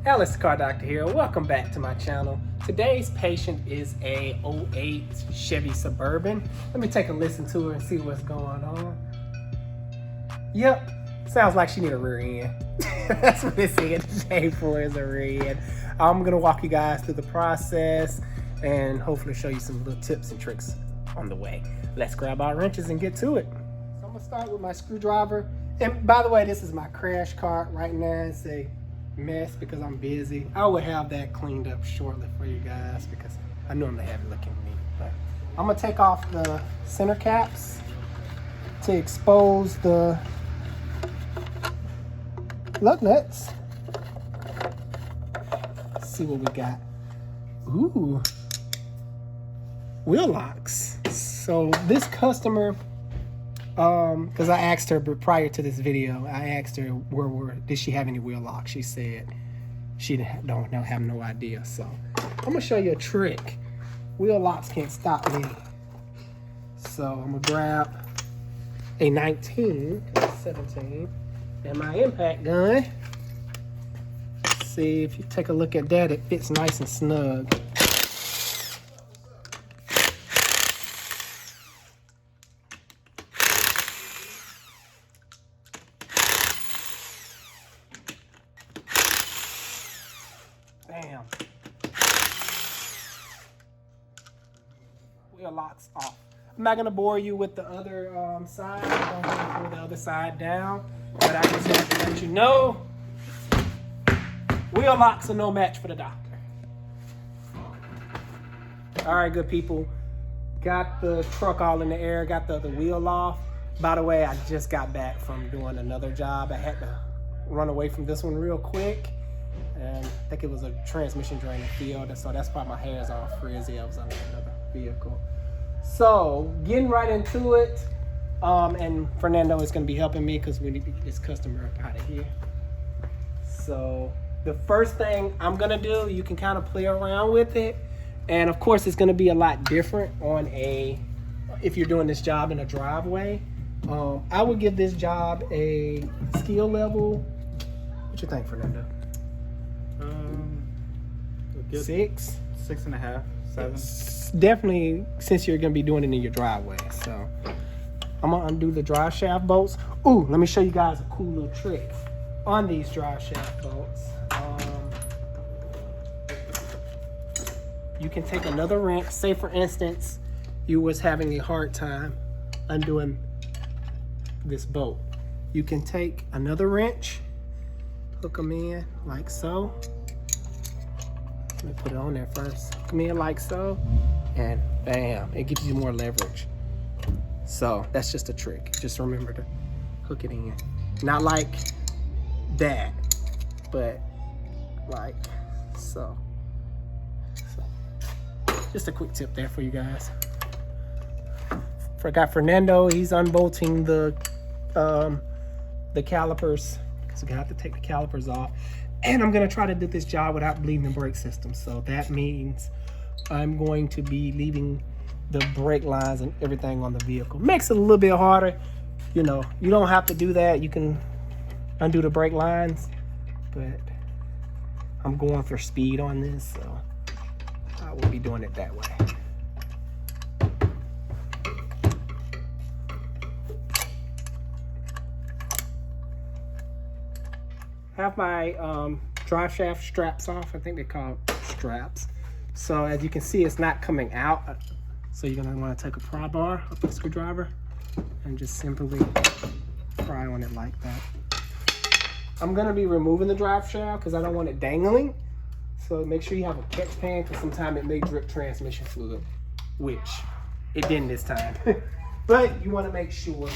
Alice Car Doctor here. Welcome back to my channel. Today's patient is a '08 Chevy Suburban. Let me take a listen to her and see what's going on. Yep, sounds like she need a rear end. That's what it's saying today for, is a rear end. I'm gonna walk you guys through the process and hopefully show you some little tips and tricks on the way. Let's grab our wrenches and get to it. So I'm gonna start with my screwdriver. And by the way, this is my crash cart right now. It's a mess because I'm busy. I will have that cleaned up shortly for you guys because I normally have it looking neat. But I'm gonna take off the center caps to expose the lug nuts. Let's see what we got. Ooh, wheel locks. So this customer, because I asked her prior to this video, I asked her did she have any wheel locks. She said she don't have no idea. So I'm gonna show you a trick. Wheel locks can't stop me. So I'm gonna grab a 19, 17, and my impact gun. See, if you take a look at that, it fits nice and snug. Bam. Wheel locks off. I'm not gonna bore you with the other side. I'm gonna pull the other side down, but I just have to let you know, wheel locks are no match for the doctor. All right, good people. Got the truck all in the air, got the other wheel off. By the way, I just got back from doing another job. I had to run away from this one real quick. And I think it was a transmission drain in the field, and so that's why my hair's all frizzy. I was under another vehicle. So getting right into it, and Fernando is going to be helping me because we need to get this customer up out of here. So the first thing I'm going to do, you can kind of play around with it, and of course it's going to be a lot different on if you're doing this job in a driveway. I would give this job a skill level. What you think, Fernando? 6, 6.5, 7. It's definitely, since you're gonna be doing it in your driveway. So I'm gonna undo the drive shaft bolts. Ooh, let me show you guys a cool little trick on these drive shaft bolts. You can take another wrench. Say for instance, you was having a hard time undoing this bolt. You can take another wrench, hook them in like so. Let me put it on there first. Come in like so, and bam, it gives you more leverage. So that's just a trick. Just remember to hook it in. Not like that, but like so. Just a quick tip there for you guys. Forgot Fernando, he's unbolting the calipers. So I have to take the calipers off. And I'm gonna try to do this job without bleeding the brake system. So that means I'm going to be leaving the brake lines and everything on the vehicle. Makes it a little bit harder. You know, you don't have to do that. You can undo the brake lines, but I'm going for speed on this, so I will be doing it that way. Have my drive shaft straps off. I think they're called straps. So as you can see, it's not coming out. So you're gonna wanna take a pry bar up the screwdriver and just simply pry on it like that. I'm gonna be removing the drive shaft because I don't want it dangling. So make sure you have a catch pan because sometimes it may drip transmission fluid, which it didn't this time. But you wanna make sure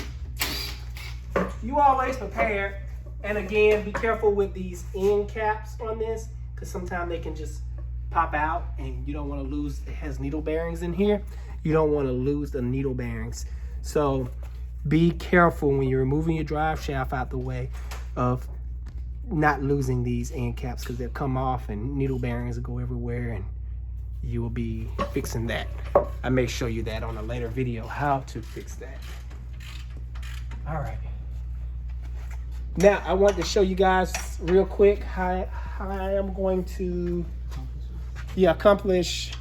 you always prepare. And again, be careful with these end caps on this because sometimes they can just pop out and you don't want to lose. It has needle bearings in here. You don't want to lose the needle bearings. So be careful when you're removing your drive shaft out the way of not losing these end caps because they'll come off and needle bearings will go everywhere and you will be fixing that. I may show you that on a later video, how to fix that. All right. Now I want to show you guys real quick how I am going to accomplish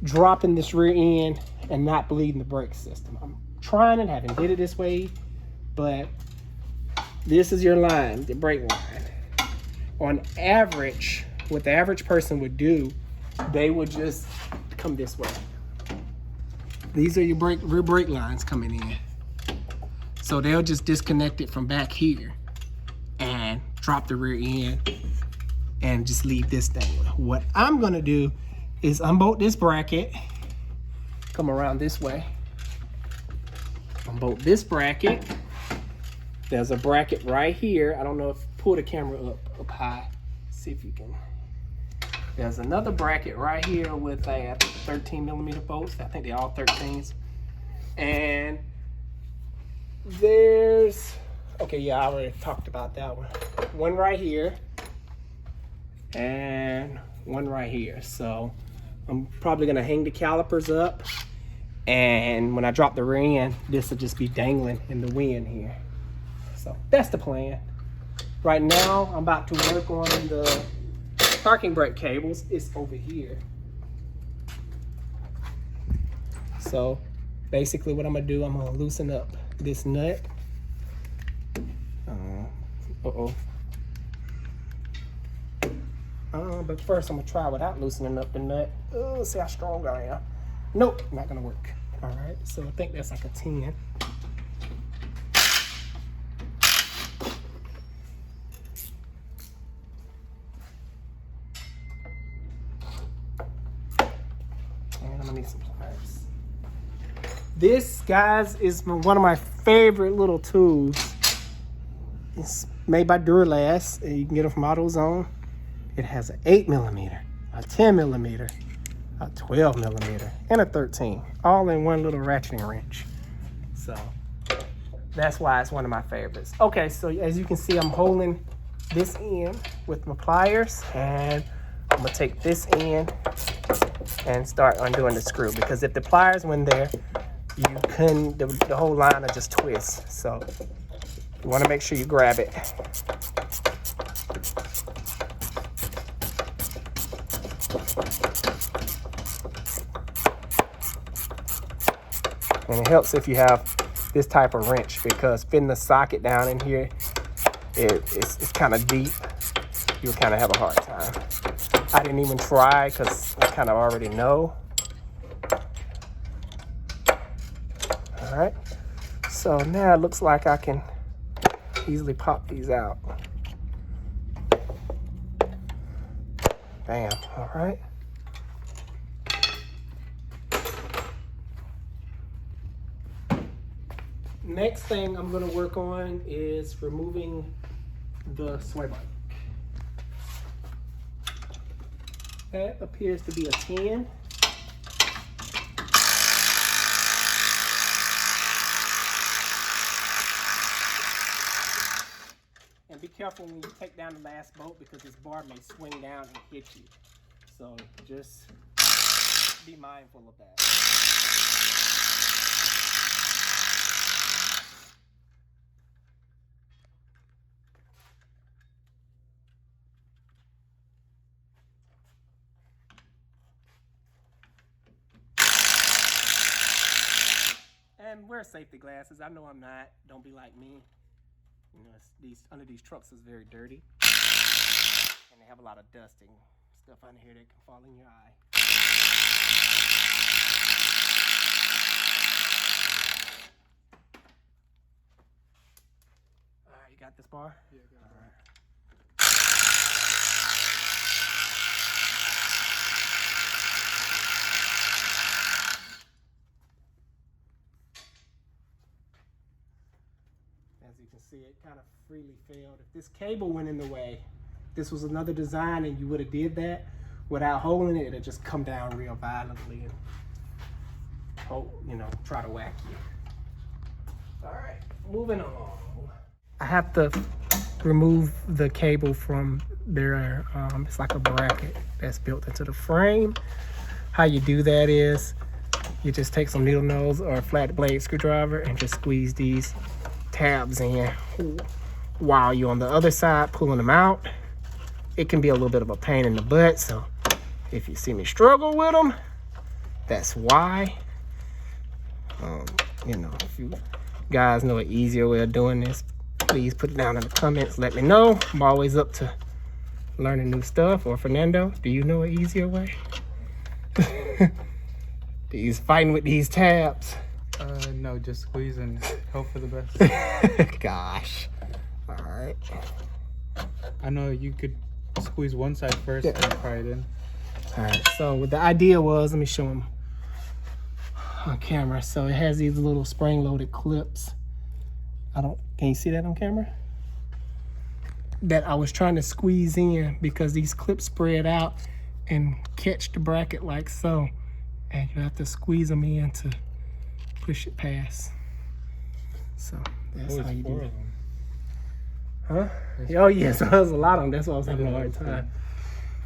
dropping this rear end and not bleeding the brake system. I'm trying it, haven't did it this way, but this is your line, the brake line. On average, what the average person would do, they would just come this way. These are your rear brake lines coming in. So they'll just disconnect it from back here and drop the rear end and just leave this thing. What I'm gonna do is unbolt this bracket, come around this way, unbolt this bracket. There's a bracket right here. I don't know if, pull the camera up high, see if you can. There's another bracket right here with a 13mm bolts. I think they're all 13s. And there's, okay, yeah, I already talked about that one. One right here and one right here. So I'm probably gonna hang the calipers up, and when I drop the rear end, this will just be dangling in the wind here. So that's the plan. Right now, I'm about to work on the parking brake cables. It's over here. So basically what I'm gonna do, I'm gonna loosen up this nut. But first I'm gonna try without loosening up the nut. Oh, see how strong I am. Nope, not gonna work. All right, so I think that's like a 10. And I'm gonna need some pliers. This, guys, is one of my favorite little tools. It's made by Duralast. You can get it from AutoZone. It has an 8mm, a 10mm, a 12mm, and a 13, all in one little ratcheting wrench. So that's why it's one of my favorites. Okay, so as you can see, I'm holding this end with my pliers, and I'm gonna take this end and start undoing the screw, because if the pliers went there, you couldn't, the whole line will just twist. So you wanna make sure you grab it. And it helps if you have this type of wrench, because fitting the socket down in here, it's kind of deep. You'll kind of have a hard time. I didn't even try because I kind of already know. All right, so now it looks like I can easily pop these out. Bam, all right. Next thing I'm going to work on is removing the sway bar. That appears to be a 10. And be careful when you take down the last bolt, because this bar may swing down and hit you. So just be mindful of that. And wear safety glasses. I know I'm not. Don't be like me. You know, under these trucks is very dirty, and they have a lot of dusting stuff under here that can fall in your eye. All right, you got this bar? Yeah, I got it. All right. As you can see, it kind of freely failed. If this cable went in the way, this was another design and you would have did that, without holding it, it'd just come down real violently and, you know, try to whack you. All right, moving on. I have to remove the cable from there. It's like a bracket that's built into the frame. How you do that is you just take some needle nose or a flat blade screwdriver and just squeeze these tabs in while you're on the other side pulling them out. it can be a little bit of a pain in the butt. So if you see me struggle with them, that's why. You know, if you guys know an easier way of doing this, please put it down in the comments. Let me know. I'm always up to learning new stuff. Or Fernando, do you know an easier way? He's fighting with these tabs. No, just squeeze and hope for the best. Gosh. All right. I know you could squeeze one side first and pry it in. All right. So what the idea was, let me show him on camera. So it has these little spring-loaded clips. Can you see that on camera? That I was trying to squeeze in because these clips spread out and catch the bracket like so. And you have to squeeze them in to push it past. So that's how you do it. Huh? Oh yeah, so there's a lot of them. That's why I was having a hard time.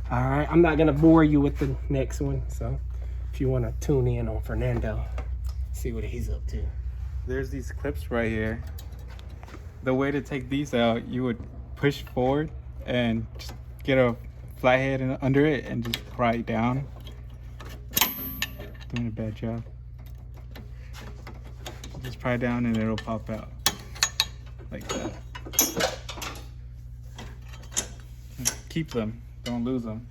All right, I'm not gonna bore you with the next one. So if you wanna tune in on Fernando, see what he's up to. There's these clips right here. The way to take these out, you would push forward and just get a flathead under it and just pry it down. Doing a bad job. Just pry down and it'll pop out like that. And keep them, don't lose them.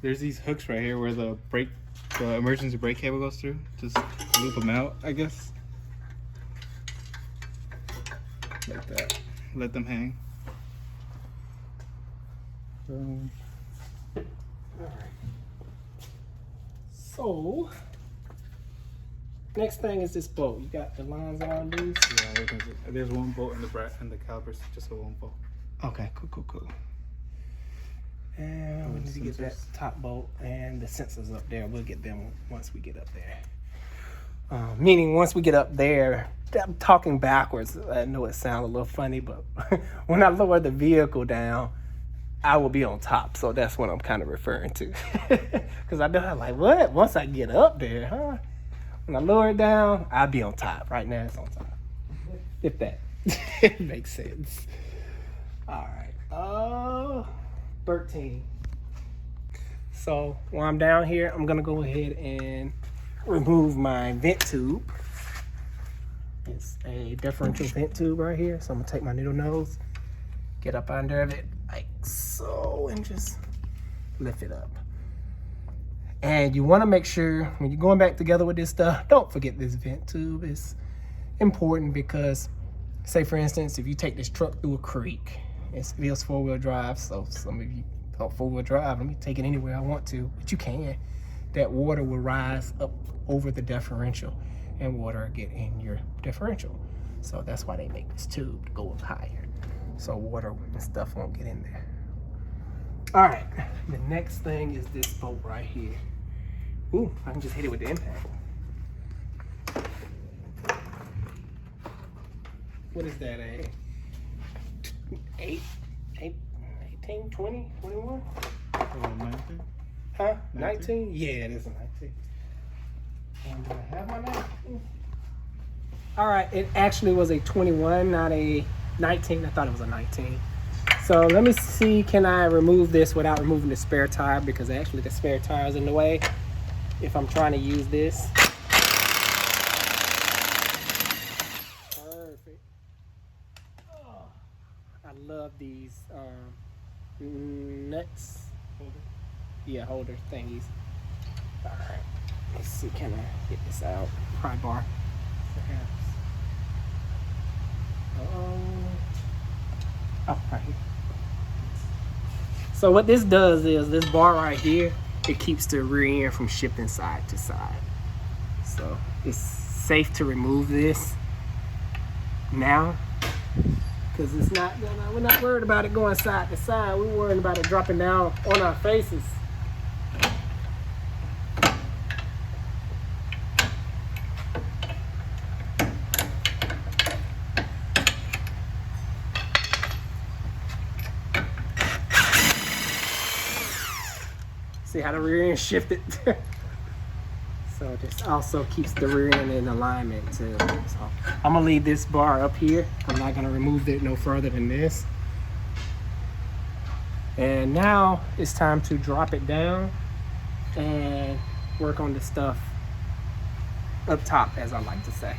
There's these hooks right here where the emergency brake cable goes through. Just loop them out, I guess. Like that. Let them hang. All right. So next thing is this bolt. You got the lines on loose. Yeah, there's one bolt in the calipers, just a one bolt. Okay, cool. And we need to get that top bolt and the sensors up there. We'll get them once we get up there. Meaning once we get up there, I'm talking backwards. I know it sounds a little funny, but when I lower the vehicle down, I will be on top. So that's what I'm kind of referring to. Because I know I'm like, what? Once I get up there, huh? When I lower it down, I'll be on top. Right now it's on top. If that makes sense. All right. 13. So while I'm down here, I'm gonna go ahead and remove my vent tube. It's a differential vent tube right here. So I'm gonna take my needle nose, get up under it like so, and just lift it up. And you wanna make sure when you're going back together with this stuff, don't forget this vent tube. It's important because, say for instance, if you take this truck through a creek, it feels four-wheel drive, so some of you thought four-wheel drive, let me take it anywhere I want to, but you can. That water will rise up over the differential and water will get in your differential. So that's why they make this tube to go up higher, so water and stuff won't get in there. All right, the next thing is this bolt right here. Ooh, I can just hit it with the impact. What is that, 18, 20, 21? 19? Huh? 19? Yeah, it is a 19. And do I have my 19? All right, it actually was a 21, not a 19. I thought it was a 19. So let me see, can I remove this without removing the spare tire? Because actually the spare tire is in the way if I'm trying to use this. Perfect. Oh, I love these nuts. Yeah, holder thingies. All right, let's see, can I get this out? Pry bar, perhaps. Oh, right here. So what this does is, this bar right here, it keeps the rear end from shifting side to side. So it's safe to remove this now, because it's not gonna, we're not worried about it going side to side. We're worried about it dropping down on our faces. See how the rear end shifted? So So this also keeps the rear end in alignment too. So I'm gonna leave this bar up here. I'm not gonna remove it no further than this. And now it's time to drop it down and work on the stuff up top, as I like to say.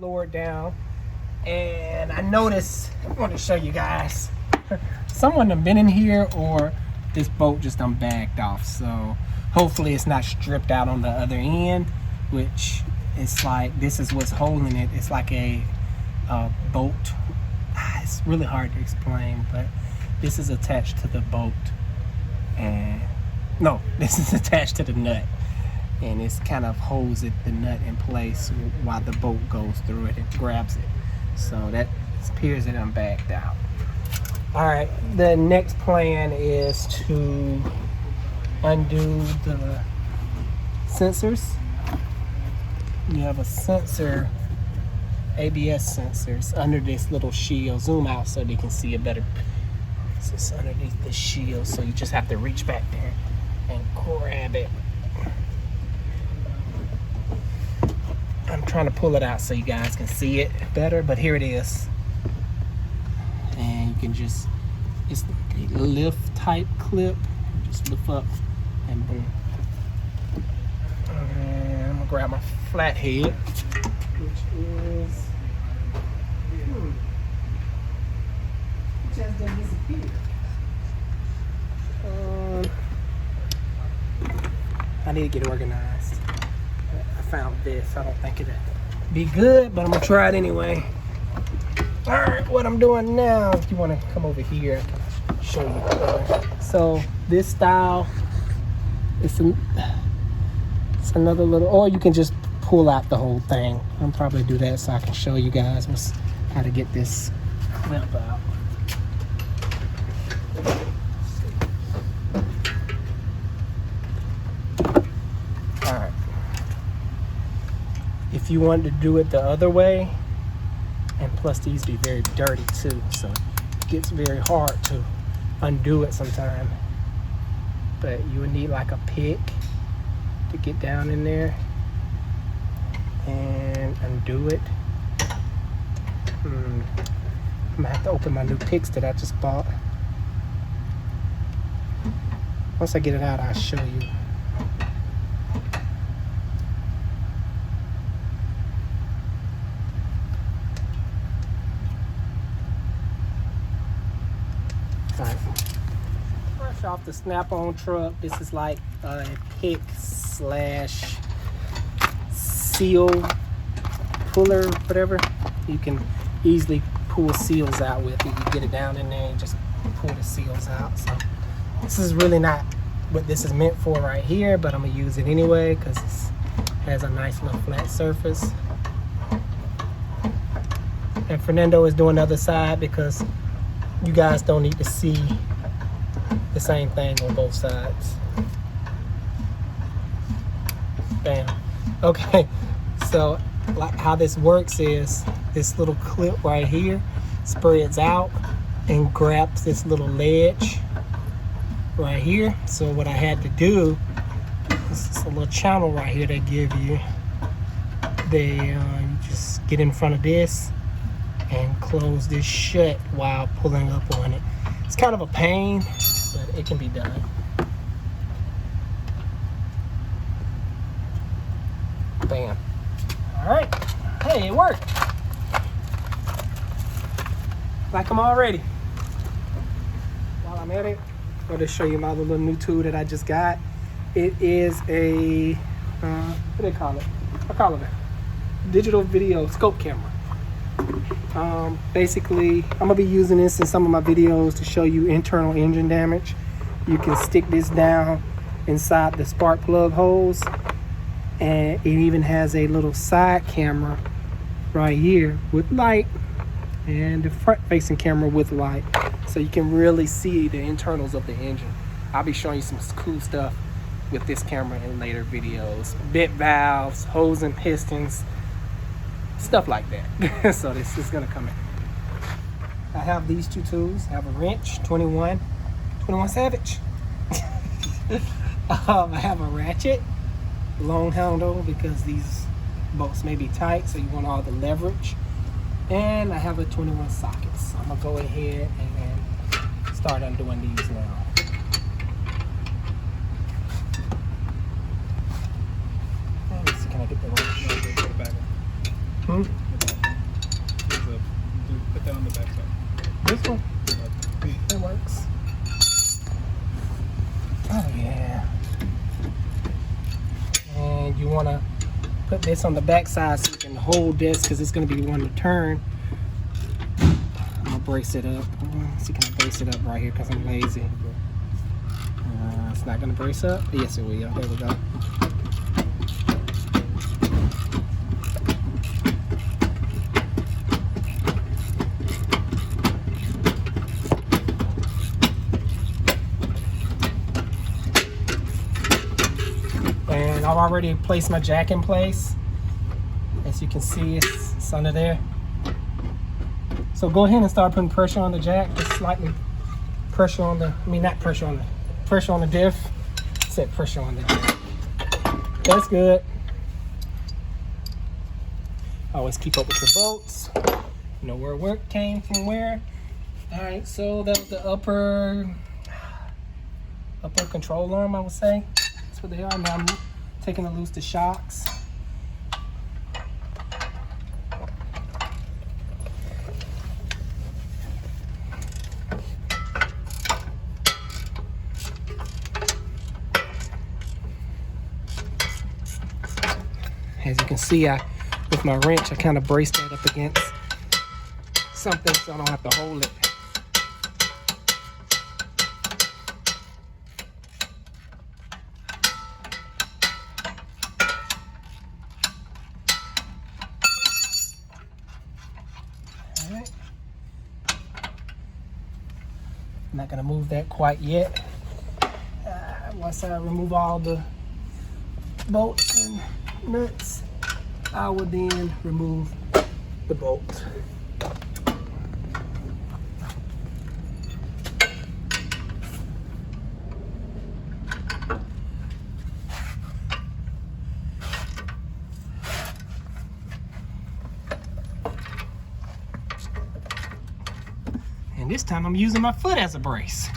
Lower down, and I noticed, I want to show you guys, someone have been in here, or this bolt just done bagged off. So hopefully it's not stripped out on the other end, which is like, this is what's holding it. It's like a bolt. It's really hard to explain, but this is attached to the bolt, and no, this is attached to the nut. And it's kind of holds the nut in place while the bolt goes through it and grabs it. So that appears that I'm backed out. All right, the next plan is to undo the sensors. You have a sensor, ABS sensors, under this little shield. Zoom out so they can see it better. So it's underneath the shield, so you just have to reach back there and grab it. I'm trying to pull it out so you guys can see it better, but here it is. And you can just, it's a lift type clip. Just lift up and boom. And I'm gonna grab my flathead, which is, just didn't disappear. I need to get organized. I found this. I don't think it'd be good, but I'm gonna try it anyway. All right, what I'm doing now, if you want to come over here, I can show you. So this style, it's another little, or you can just pull out the whole thing. I'll probably do that so I can show you guys how to get this clip out. If you want to do it the other way, and plus these be very dirty too, so it gets very hard to undo it sometime. But you would need like a pick to get down in there and undo it. I'm gonna have to open my new picks that I just bought. Once I get it out, I'll show you. Fresh off the Snap-on truck. This is like a pick slash seal puller, whatever. You can easily pull seals out with it. You get it down in there and just pull the seals out. So this is really not what this is meant for right here, but I'm gonna use it anyway because it has a nice little flat surface. And Fernando is doing the other side because you guys don't need to see the same thing on both sides. Bam. Okay, so like how this works is this little clip right here spreads out and grabs this little ledge right here. So what I had to do, this is a little channel right here they give you. You just get in front of this and close this shut while pulling up on it. It's kind of a pain, but it can be done. Bam. All right. Hey, it worked. Like them already. While I'm at it, I'll just show you my little new tool that I just got. It is a, what do they call it? I call it a digital video scope camera. Basically, I'm gonna be using this in some of my videos to show you internal engine damage. You can stick this down inside the spark plug holes, and it even has a little side camera right here with light, and the front facing camera with light, so you can really see the internals of the engine. I'll be showing you some cool stuff with this camera in later videos. Bit valves, hose and pistons, stuff like that. So this is gonna come in. I have these two tools. I have a wrench, 21 Savage. I have a ratchet, long handle, because these bolts may be tight, so you want all the leverage. And I have a 21 socket. So I'm gonna go ahead and start undoing these now. Can I get the wrench? No, put it back. Hmm? Put that on the back side. This one? That works. Oh yeah. And you want to put this on the back side so you can hold this, because it's going to be one to turn. I'm going to brace it up. So can I brace it up right here because I'm lazy. It's not going to brace up? Yes, it will. There we go. And I've already placed my jack in place. As you can see, it's under there. So go ahead and start putting pressure on the jack, just slightly pressure on the, pressure on the diff. I said pressure on the jack. That's good. Always keep up with your bolts. Know where work came from where. All right, so that was the upper control arm, I would say. That's what they are. Now I'm taking to loose the shocks. As you can see, with my wrench, I kind of braced that up against something so I don't have to hold it. All right. I'm not gonna move that quite yet. Once I remove all the bolts and nuts, I will then remove the bolt. And this time I'm using my foot as a brace.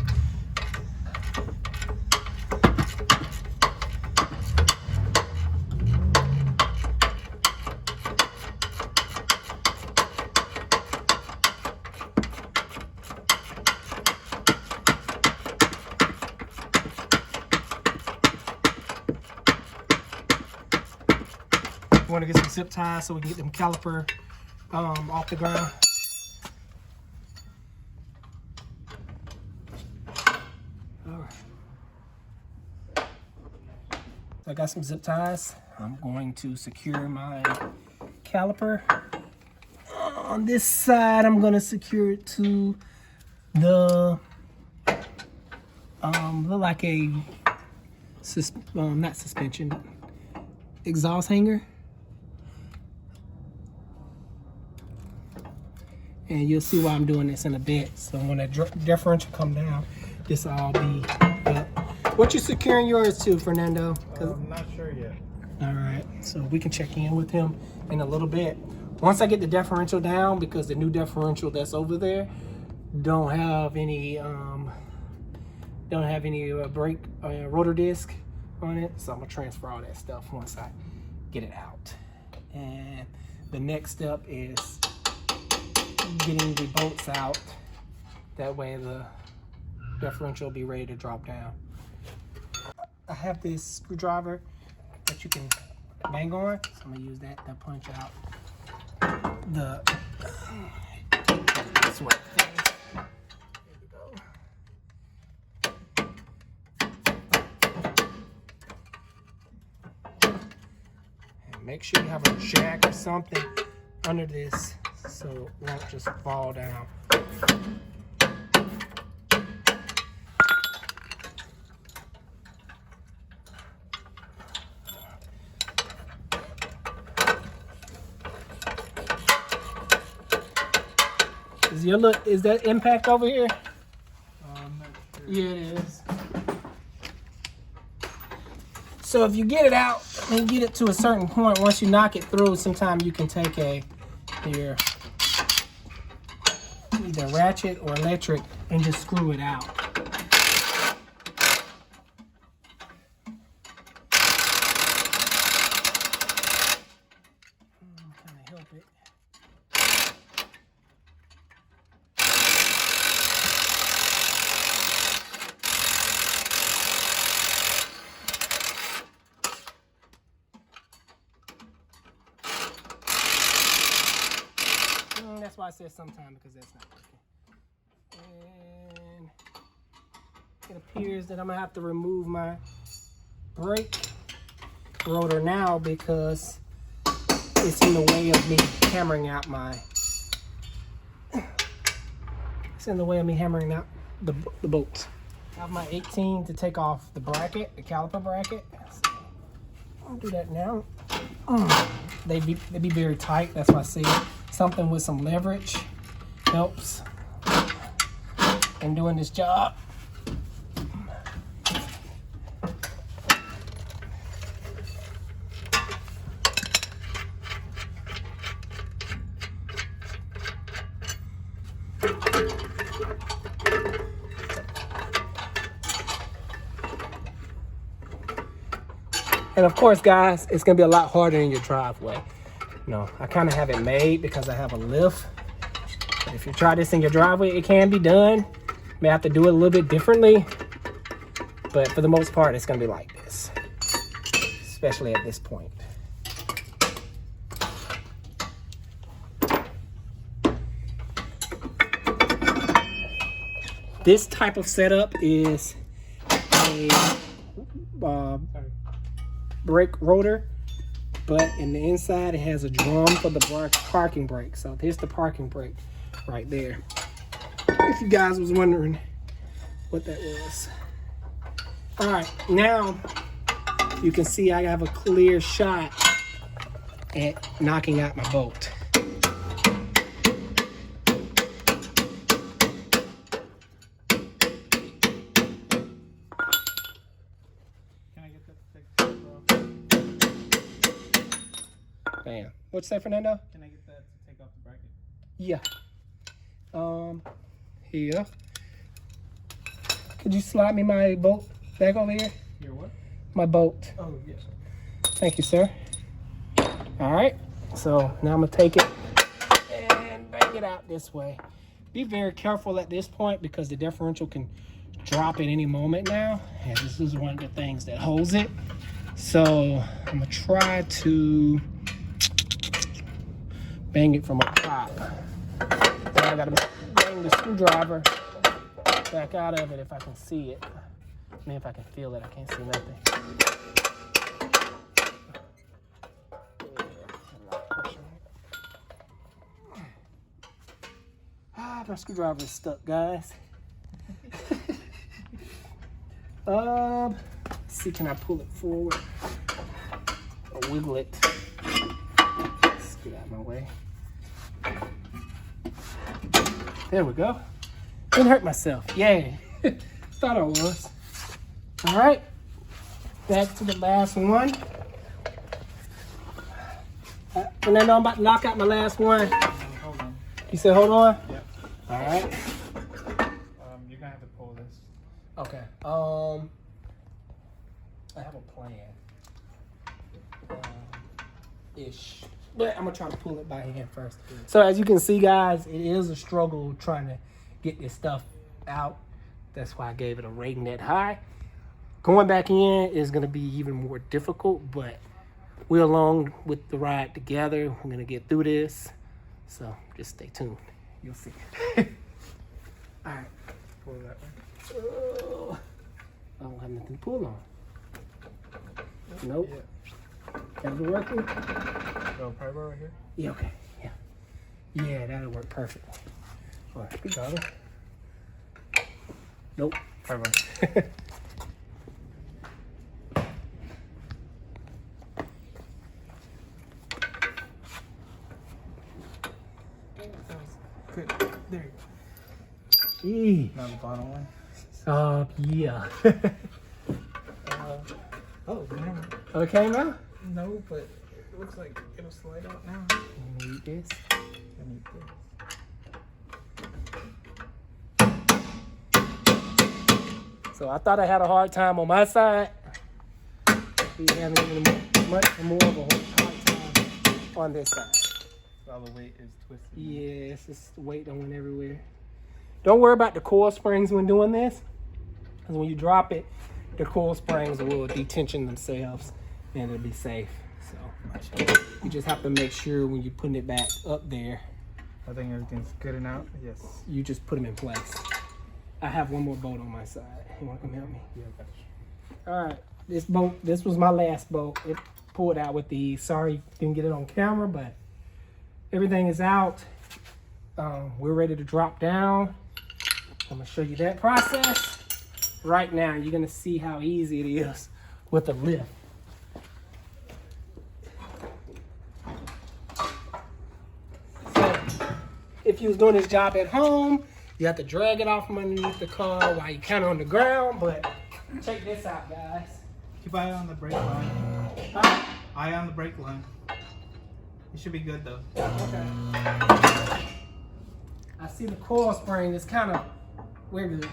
We want to get some zip ties so we can get them caliper off the ground. All right. So I got some zip ties. I'm going to secure my caliper. On this side, I'm going to secure it to the look like a not suspension, exhaust hanger. And you'll see why I'm doing this in a bit. So when that differential come down, this will all be up. What you securing yours to, Fernando? I'm not sure yet. All right, so we can check in with him in a little bit. Once I get the differential down, because the new differential that's over there don't have any brake rotor disc on it. So I'm gonna transfer all that stuff once I get it out. And the next step is getting the bolts out. That way the differential will be ready to drop down. I have this screwdriver that you can bang on, so I'm gonna use that to punch out the sweat thing. There we go. And make sure you have a jack or something under this so it won't just fall down. Is that impact over here? I'm not sure. Yeah, it is. So if you get it out and get it to a certain point, once you knock it through, sometimes you can take either ratchet or electric and just screw it out. Kind of help it. That's why I said sometime, because that's not working. And it appears that I'm gonna have to remove my brake rotor now because it's in the way of me hammering out the bolts. I have my 18 to take off the bracket, the caliper bracket. So I'll do that now. They be very tight. That's why I say something with some leverage helps in doing this job. And of course, guys, it's gonna be a lot harder in your driveway. No, I kind of have it made because I have a lift. But if you try this in your driveway, it can be done. You may have to do it a little bit differently. But for the most part, it's gonna be like this, especially at this point. This type of setup is a brake rotor, but in the inside it has a drum for the parking brake. So here's the parking brake right there, if you guys was wondering what that was. All right, now you can see I have a clear shot at knocking out my bolt. Bam. What'd you say, Fernando? Can I get that to take off the bracket? Yeah. Here. Could you slide me my bolt back over here? Your what? My bolt. Oh, yes. Thank you, sir. All right. So now I'm gonna take it and bang it out this way. Be very careful at this point because the differential can drop at any moment now. And this is one of the things that holds it. So I'm gonna try to bang it from up top. Then I gotta bang the screwdriver back out of it if I can see it. I mean, if I can feel it, I can't see nothing. My screwdriver is stuck, guys. Let's see, can I pull it forward or wiggle it? Let's get out of my way. There we go. Didn't hurt myself. Yay. Thought I was. All right. Back to the last one. And then I'm about to knock out my last one. Hold on. You said hold on? Yep. All right. You're gonna have to pull this. Okay. I have a plan. Ish. But I'm gonna try to pull it by hand first. So as you can see, guys, it is a struggle trying to get this stuff out. That's why I gave it a rating that high. Going back in is gonna be even more difficult, but we're along with the ride together. We're gonna get through this. So just stay tuned. You'll see. All right. Pull that way. Oh, I don't have nothing to pull on. Nope. Yeah. That'll be working? Oh, pry bar right here? Yeah, okay. Yeah. Yeah, that'll work perfect. All right, we got it. Nope. Pry bar. Good. There you Gee. go. Now the bottom one. Yeah. Oh, never. Okay, now? No, but it looks like it'll slide out now. You need this. I need this. So I thought I had a hard time on my side. We having even much more of a hard time on this side. All the weight is twisted. Yeah, it's just weight that went everywhere. Don't worry about the coil springs when doing this, because when you drop it, the coil springs will detension themselves and it'll be safe. So you just have to make sure when you're putting it back up there, I think everything's good and out. Yes. you just put them in place. I have one more bolt on my side. You want to come help me? Yeah, I got you. All right, this was my last bolt. It pulled out with these. Sorry, didn't get it on camera, but everything is out. We're ready to drop down. I'm gonna show you that process. Right now, you're gonna see how easy it is with a lift. So, if you was doing this job at home, you have to drag it off from underneath the car while you're kind of on the ground, but check this out, guys. Keep eye on the brake line. Huh? Eye on the brake line. It should be good though. Okay. I see the coil spring is kind of wiggly.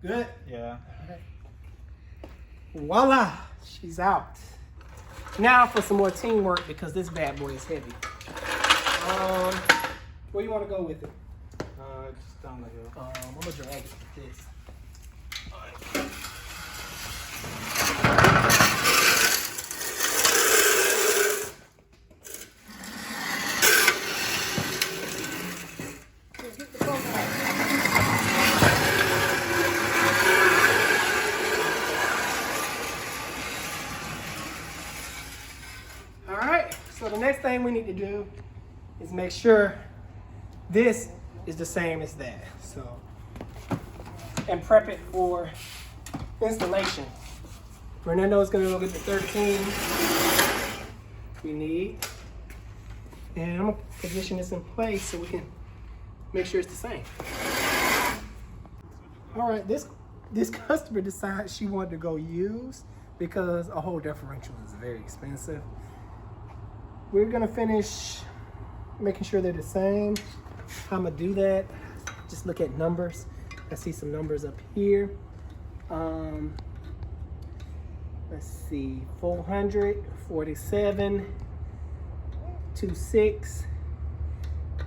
Good. Yeah. Voila, she's out. Now for some more teamwork because this bad boy is heavy. Where you want to go with it? Just down the hill. I'm gonna drag it like this. So the next thing we need to do is make sure this is the same as that. So, and prep it for installation. Fernando's gonna go get the 13 we need. And I'm gonna position this in place so we can make sure it's the same. All right, this customer decided she wanted to go used because a whole differential is very expensive. We're gonna finish making sure they're the same. How I'm gonna do that, just look at numbers. I see some numbers up here. Let's see, 400, 47, 26,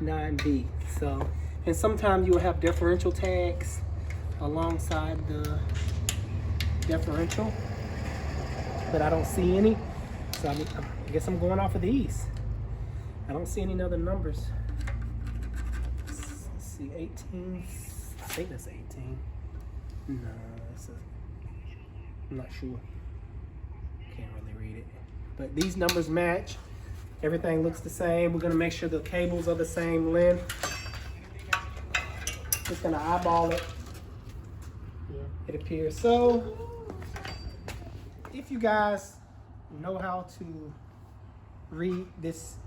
9B. So, and sometimes you will have differential tags alongside the differential, but I don't see any. So I guess I'm going off of these. I don't see any other numbers. Let's see, 18. I think that's 18. No, I'm not sure. Can't really read it. But these numbers match. Everything looks the same. We're gonna make sure the cables are the same length. Just gonna eyeball it. It appears so. If you guys know how to read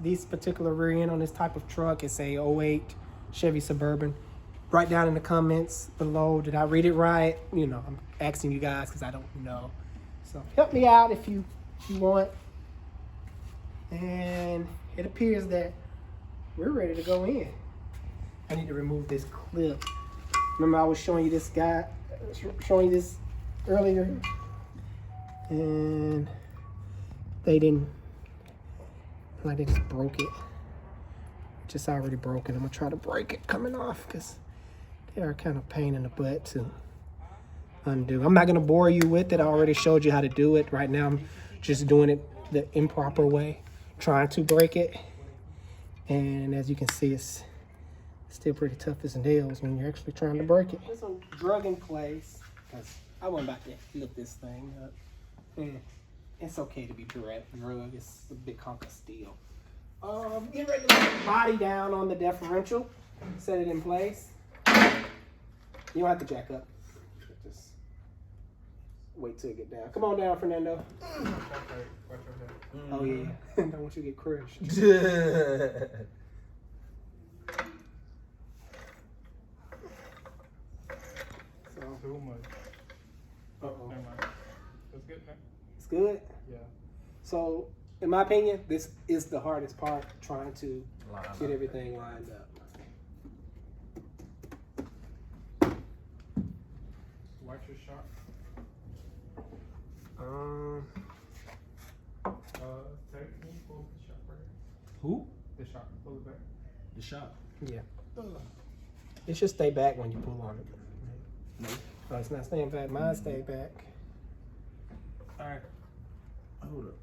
these particular rear end on this type of truck, it's a 08 Chevy Suburban. Write down in the comments below, did I read it right? You know, I'm asking you guys because I don't know. So help me out if you want. And it appears that we're ready to go in. I need to remove this clip. Remember I was showing you this earlier, and they just broke it. Just already broken. I'm gonna try to break it coming off because they are kind of pain in the butt to undo. I'm not gonna bore you with it. I already showed you how to do it. Right now I'm just doing it the improper way, trying to break it. And as you can see, it's still pretty tough as nails when you're actually trying to break it. There's some drug in place because I wasn't about to lift this thing up. And It's okay to be drug. It's a big hunk of steel. Get ready to put the body down on the differential. Set it in place. You don't have to jack up. Just wait till you get down. Come on down, Fernando. Oh yeah. Don't want you to get crushed. Too much. Uh-oh. Never mind. That's good, man. It's good? Yeah. So, in my opinion, this is the hardest part, trying to get everything lined up. Watch your shot. Can you pull the shot right? Who? The shot. Pull it back. The shop. Yeah. It should stay back when you pull on it. No. Oh, it's not staying back. Mine stayed back. All right. Hold up.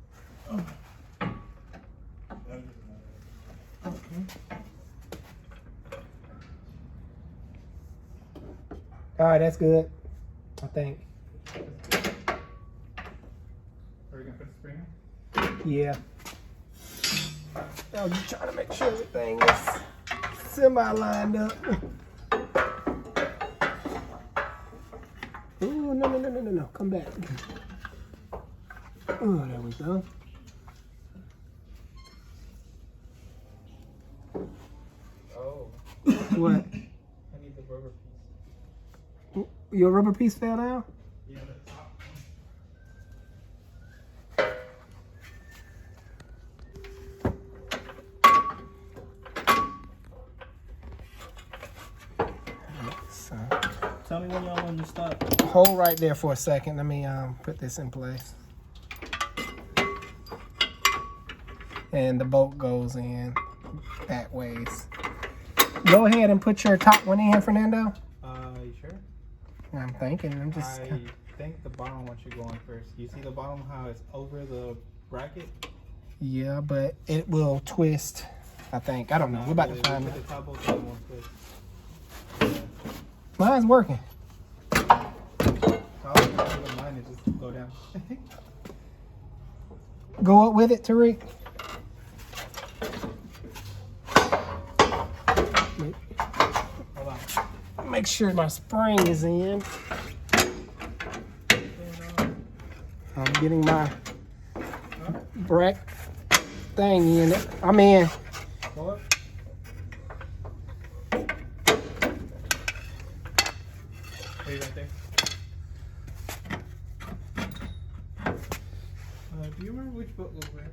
All right, that's good. I think. Are you gonna put the spring in? Yeah. I was just trying to make sure everything is semi-lined up. Oh, no. Come back. Oh, there we go. Oh. What? I need the rubber piece. Your rubber piece fell down? Yeah, the top So, Tell me when y'all want to start. hold right there for a second. Let me put this in place. And the bolt goes in that ways. Go ahead and put your top one in, Fernando. You sure? I'm thinking. I'm just. I think the bottom one should go on first. You see the bottom, how it's over the bracket? Yeah, but it will twist. I think. I don't know. We're about to find it. it. The top bolt doesn't want to twist. Mine's working. How mine is just go down. Go up with it, Tariq. Hold on. Make sure my spring is in. I'm getting my bracket thing in it. I'm in. Go up. Hey, right there. Do you remember which book was where?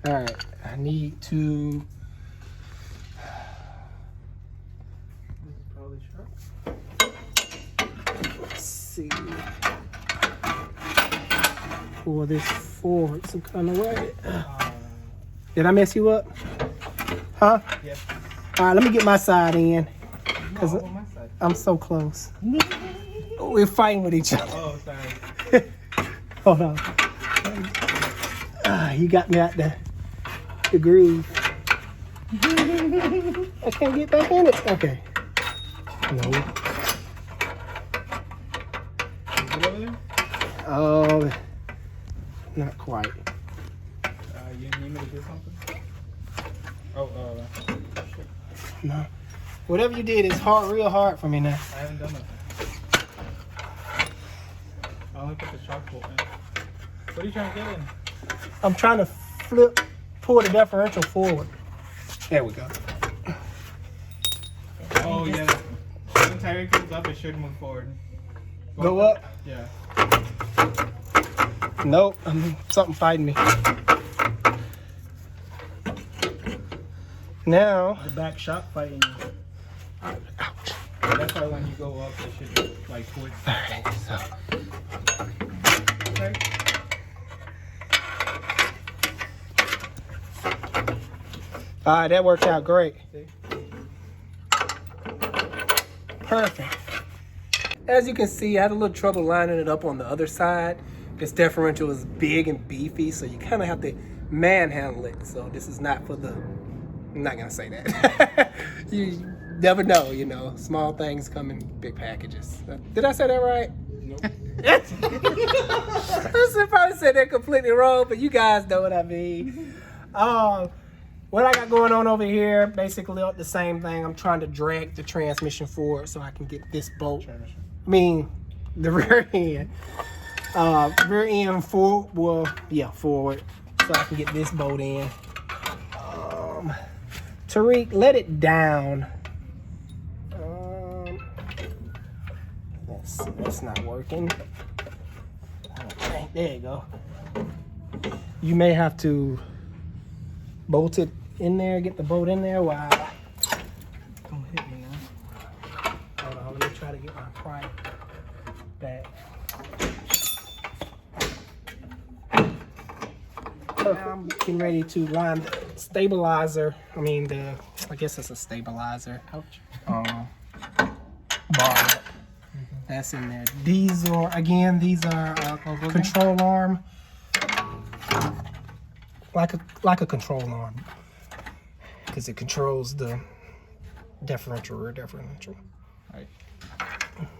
All right. I need to. This is probably sharp. Let's see. Pull this forward some kind of way. Did I mess you up? Huh? Yes. All right, let me get my side in. Cause No, on my side. I'm so close. We're fighting with each other. Oh, sorry. Hold on. You got me out the groove. I can't get back in it. Okay. No. Is it over there? Oh, not quite. You need me to do something? Oh, shit. No. Whatever you did is hard, real hard for me now. I haven't done it. I only put the chalk bolt in. What are you trying to get in? I'm trying to pull the differential forward. There we go. Oh, yeah. When the tire goes up, it should move forward. Go up? Yeah. Nope. Something fighting me. Now. The back shop fighting. Ouch. That's why when you go up, it should like twist. Alright, so. Okay. Alright, that worked out great. See? Perfect. As you can see, I had a little trouble lining it up on the other side. This differential is big and beefy, so you kind of have to manhandle it. So this is not for the... I'm not going to say that. You never know, you know. Small things come in big packages. Did I say that right? Nope. This is probably said they're completely wrong, but you guys know what I mean. What I got going on over here, basically the same thing. I'm trying to drag the transmission forward so I can get this bolt. I mean, the rear end. Rear end forward. Well, yeah, forward. So I can get this bolt in. Tariq, let it down. That's not working. Okay, there you go. You may have to bolt it in there, get the bolt in there while... Don't hit me now. Hold on, let me try to get my pry back. Now I'm getting ready to line the stabilizer. I guess it's a stabilizer. Ouch. Bar. That's in there. These are control arm. Like a control arm. Because it controls the differential, rear differential. Right.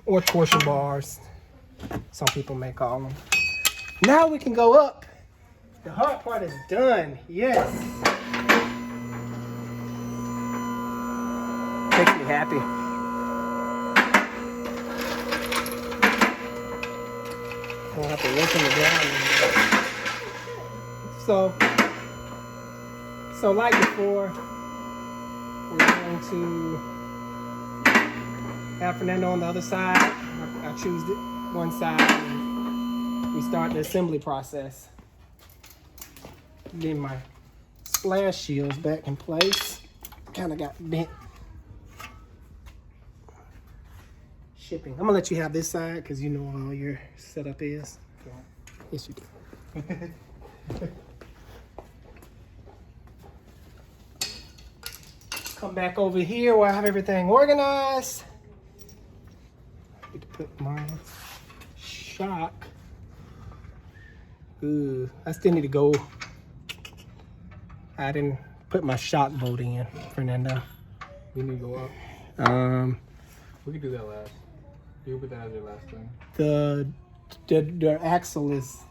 Or torsion bars. Some people may call them. Now we can go up. The hard part is done. Yes. Makes me happy. I don't have to work on the ground. So like before, we're going to have Fernando on the other side. I choose one side and we start the assembly process. Getting my splash shields back in place. Kind of got bent. Shipping. I'm gonna let you have this side because you know how your setup is. Yes, you do. Come back over here where I have everything organized. I need to put my shock. Ooh, I still need to go. I didn't put my shock bolt in, Fernando. You need to go up. We could do that last. You put that as your last thing. The axle is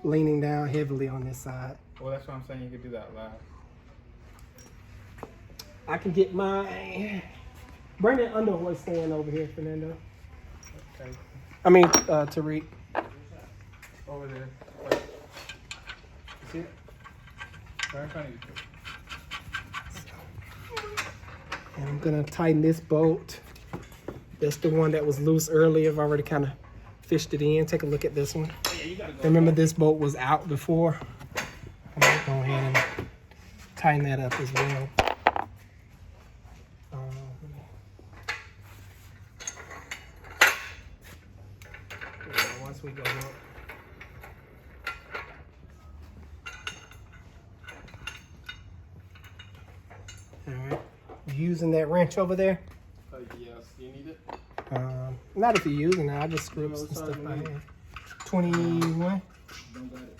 leaning down heavily on this side. Well, that's what I'm saying. You could do that last. I can get my... Bring that underhoist stand over here, Fernando. Okay. Tariq. Over there. See it? Right in front of you. And I'm gonna tighten this bolt. That's the one that was loose earlier. I've already kind of fished it in. Take a look at this one. Remember this bolt was out before. I'm gonna go ahead and tighten that up as well. Once we go up. All right. Using that wrench over there. Yes, you need it. Not if you're using it. I just screw up some stuff by hand. 21. Don't got it.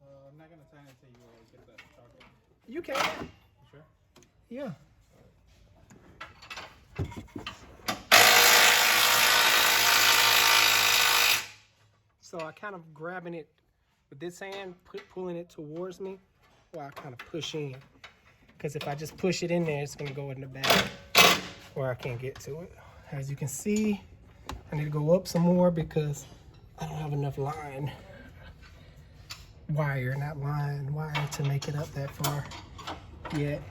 I'm not gonna sign it until you get that chocolate. You can. You sure? Yeah. So I kind of grabbing it with this hand, pulling it towards me while I kind of push in. Because if I just push it in there, it's going to go in the back where I can't get to it. As you can see, I need to go up some more because I don't have enough wire to make it up that far yet.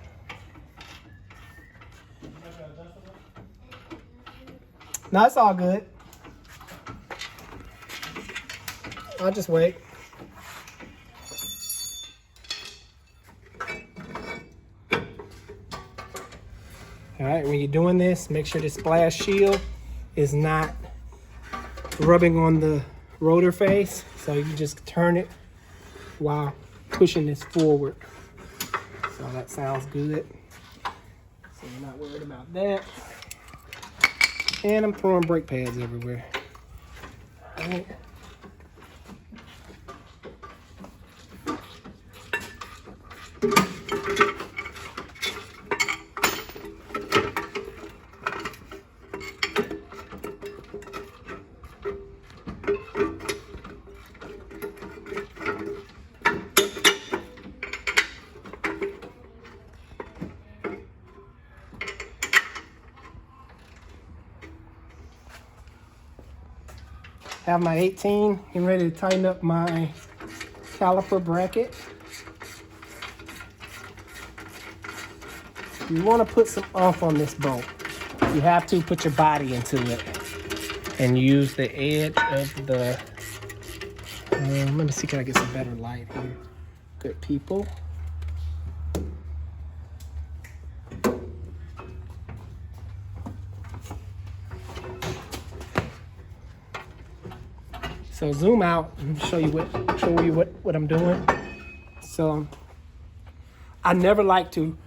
No, it's all good. I'll just wait. All right, when you're doing this, make sure the splash shield is not rubbing on the rotor face. So you just turn it while pushing this forward. So that sounds good. So you're not worried about that. And I'm throwing brake pads everywhere. All right. Have my 18, getting ready to tighten up my caliper bracket. You want to put some oomph on this bolt. You have to put your body into it and use the edge of the, let me see, can I get some better light here? Good people. So zoom out and show you what I'm doing. So I never like to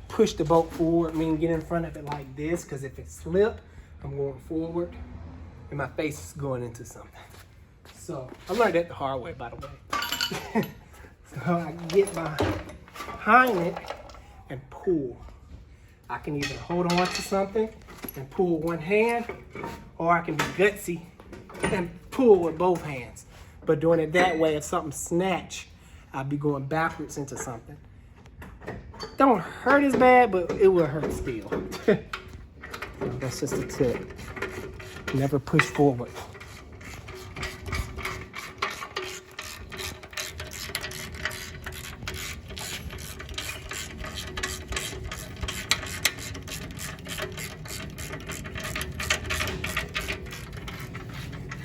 push the bolt forward, meaning get in front of it like this, because if it slips, I'm going forward and my face is going into something. So I learned that the hard way, by the way. So I get behind it and pull. I can either hold on to something and pull one hand, or I can be gutsy and pull with both hands. But doing it that way, if something snatch, I'll be going backwards into something. Don't hurt as bad, but it will hurt still. That's just a tip. Never push forward.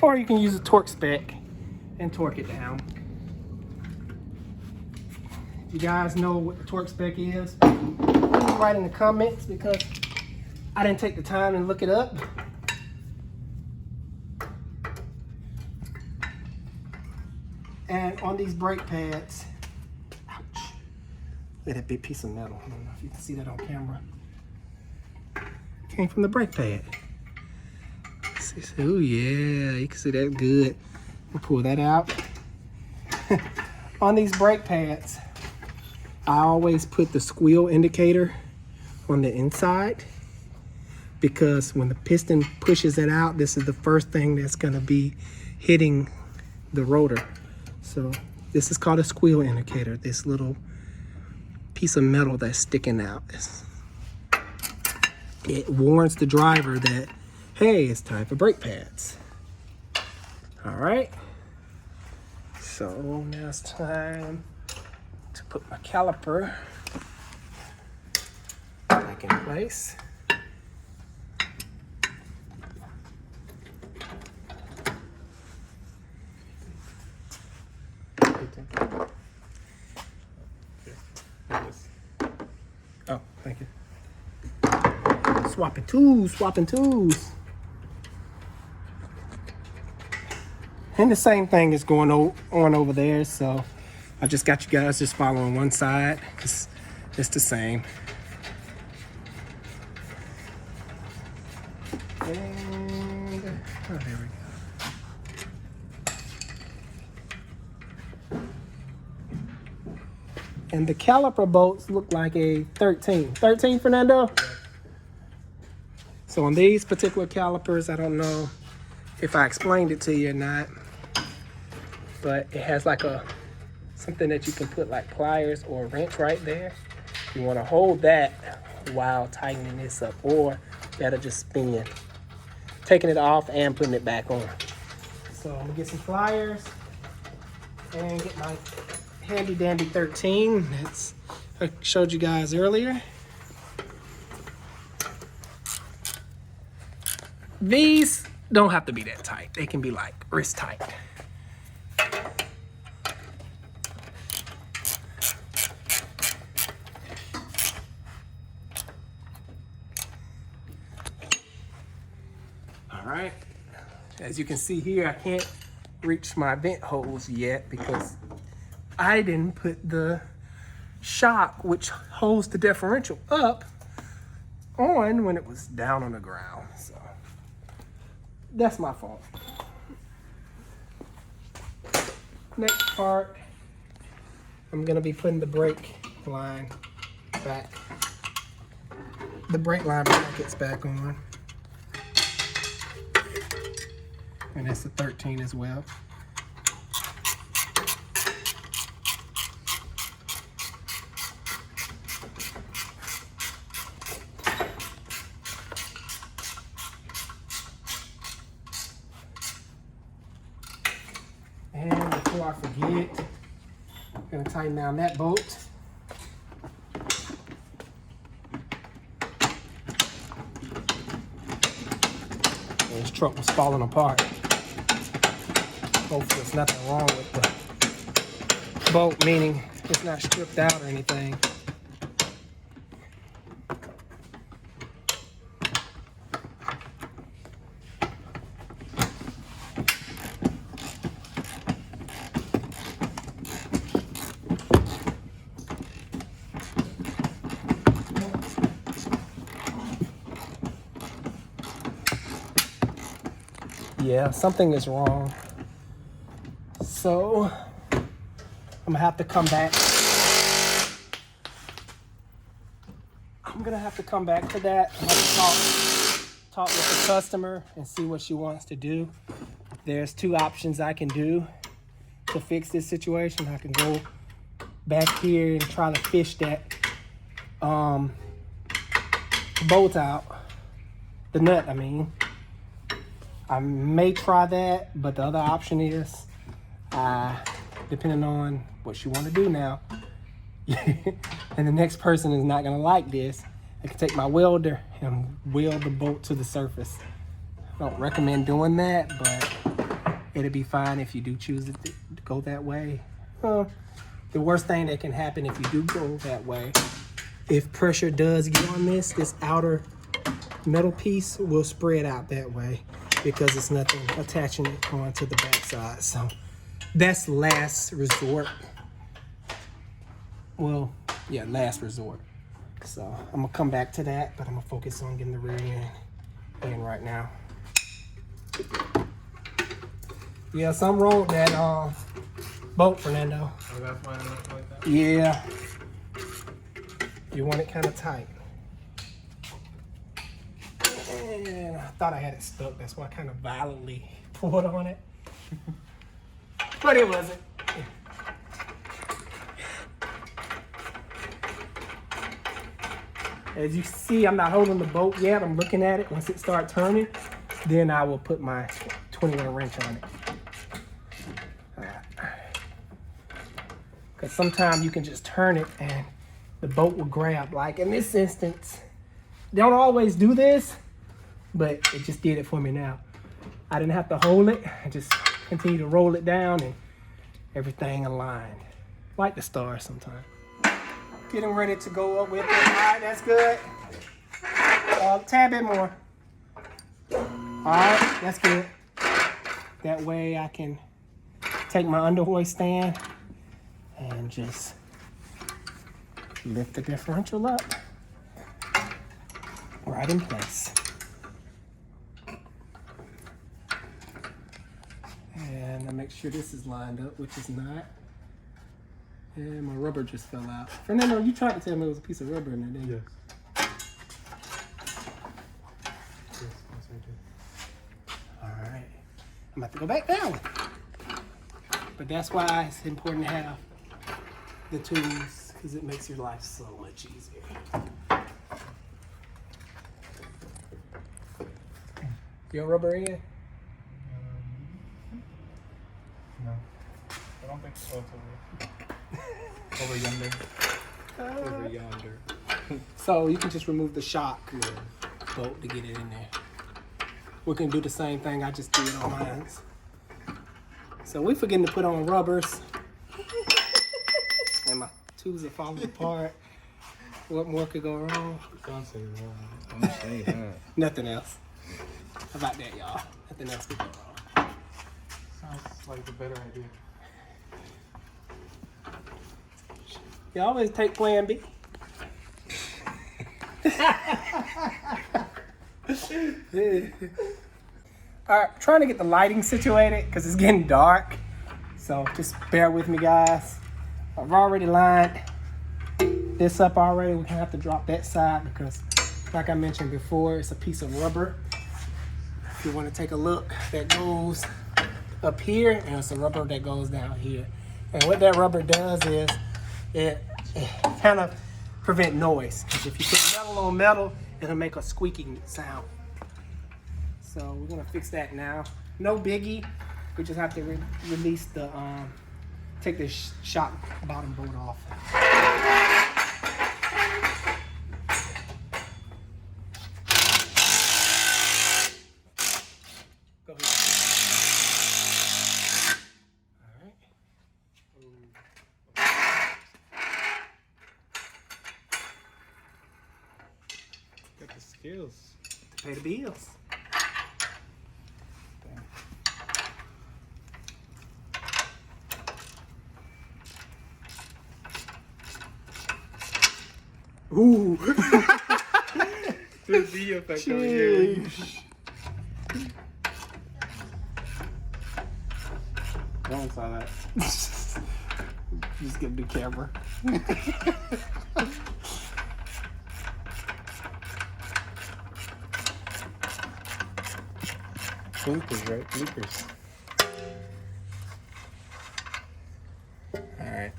Or you can use a torque spec and torque it down. If you guys know what the torque spec is, please write in the comments, because I didn't take the time to look it up. And on these brake pads, ouch, look at that big piece of metal. I don't know if you can see that on camera. Came from the brake pad. Oh yeah, you can see that good. We'll pull that out. On these brake pads, I always put the squeal indicator on the inside, because when the piston pushes it out, this is the first thing that's gonna be hitting the rotor. So this is called a squeal indicator, this little piece of metal that's sticking out. It warns the driver that, hey, it's time for brake pads. All right. So now it's time to put my caliper back in place. Oh, thank you. Swapping tools, swapping tools. And the same thing is going on over there, so I just got you guys just following one side, because it's the same. And, oh, there we go. And the caliper bolts look like a 13. 13, Fernando? So on these particular calipers, I don't know if I explained it to you or not, but it has like something that you can put like pliers or a wrench right there. You want to hold that while tightening this up, or that'll just spin. Taking it off and putting it back on. So I'm gonna get some pliers and get my handy dandy 13 that's I showed you guys earlier. These don't have to be that tight. They can be like wrist tight. All right. As you can see here, I can't reach my vent hose yet because I didn't put the shock, which holds the differential up, on when it was down on the ground. So that's my fault. Next part, I'm gonna be putting the brake line back. The brake line brackets back on. And that's the 13 as well. I forget, I'm gonna tighten down that bolt. This truck was falling apart. Hopefully there's nothing wrong with the bolt, meaning it's not stripped out or anything. Yeah, something is wrong. So I'm gonna have to come back. I'm gonna have to come back to that. I'm gonna talk with the customer and see what she wants to do. There's two options I can do to fix this situation. I can go back here and try to fish that bolt out, the nut, I mean. I may try that, but the other option is, depending on what you want to do now, and the next person is not gonna like this, I can take my welder and weld the bolt to the surface. I don't recommend doing that, but it'll be fine if you do choose to go that way. The worst thing that can happen if you do go that way, if pressure does get on this outer metal piece will spread out that way, because it's nothing attaching it onto the backside. So that's last resort. Well, yeah, last resort. So I'm gonna come back to that, but I'm gonna focus on getting the rear end in right now. Yeah, something wrong with that bolt, Fernando. Oh, that's why it looks like that? Yeah. You want it kind of tight. And I thought I had it stuck. That's why I kind of violently pulled on it. But it wasn't. As you see, I'm not holding the bolt yet. I'm looking at it. Once it starts turning, then I will put my 21 wrench on it. Because sometimes you can just turn it and the bolt will grab. Like in this instance, they don't always do this, but it just did it for me now. I didn't have to hold it. I just continue to roll it down and everything aligned. Like the stars sometimes. Getting ready to go up with it. All right, that's good. A tad bit more. All right, that's good. That way I can take my underhoist stand and just lift the differential up right in place. And I make sure this is lined up, which is not. And my rubber just fell out. Fernando, you tried to tell me there was a piece of rubber in there, didn't you? Yes. Yes, I did. All right. I'm about to go back down. But that's why it's important to have the tools, because it makes your life so much easier. Your rubber in? No. I don't think so. Over yonder. Over yonder. So you can just remove the shock bolt to get it in there. We can do the same thing I just did on mine. So we forgetting to put on rubbers. And my tools are falling apart. What more could go wrong? Don't say that. Don't say that. Nothing else. How about that, y'all? Nothing else could go wrong. Sounds like the better idea. You always take plan B. Alright, trying to get the lighting situated because it's getting dark. So just bear with me, guys. I've already lined this up already. We're gonna have to drop that side because, like I mentioned before, it's a piece of rubber. If you want to take a look, that goes up here, and it's a rubber that goes down here. And what that rubber does is it kind of prevent noise. If you put metal on metal, it'll make a squeaking sound. So we're gonna fix that now. No biggie. We just have to release the take this shock bottom bolt off. Go ahead. All right. Got the skills. To pay the bills. Ooh. The V effect over here. No one saw that. Just get the camera. Bloopers, right? Bloopers. Alright.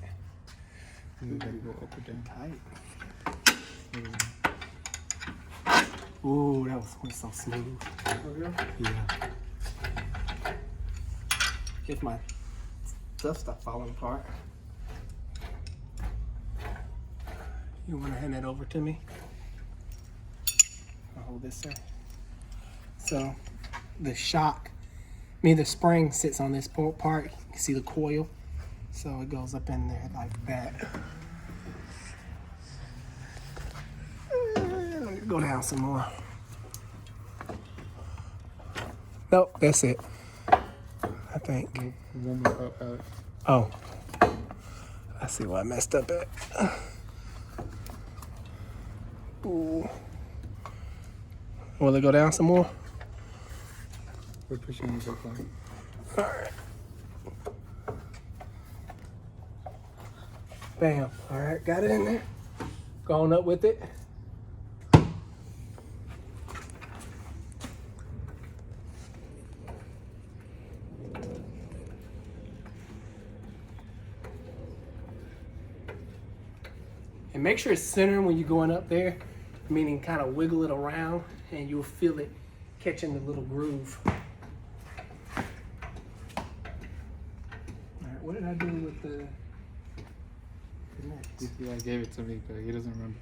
You gotta go up or down. Tight. Ooh, that was so smooth. Yeah. If my stuff stopped falling apart. You want to hand that over to me? I'll hold this, sir. So, the shock, the spring sits on this part. You can see the coil. So it goes up in there like that. Let me go down some more. Nope, that's it. I think. One more up, Alex. Oh. I see where I messed up at. Ooh. Will it go down some more? We're pushing the brake line. Alright. Bam. Alright, got it in there. Going up with it. And make sure it's centered when you're going up there, meaning kind of wiggle it around and you'll feel it catching the little groove. Alright, what did I do with the nuts? Yeah, I gave it to me, but he doesn't remember.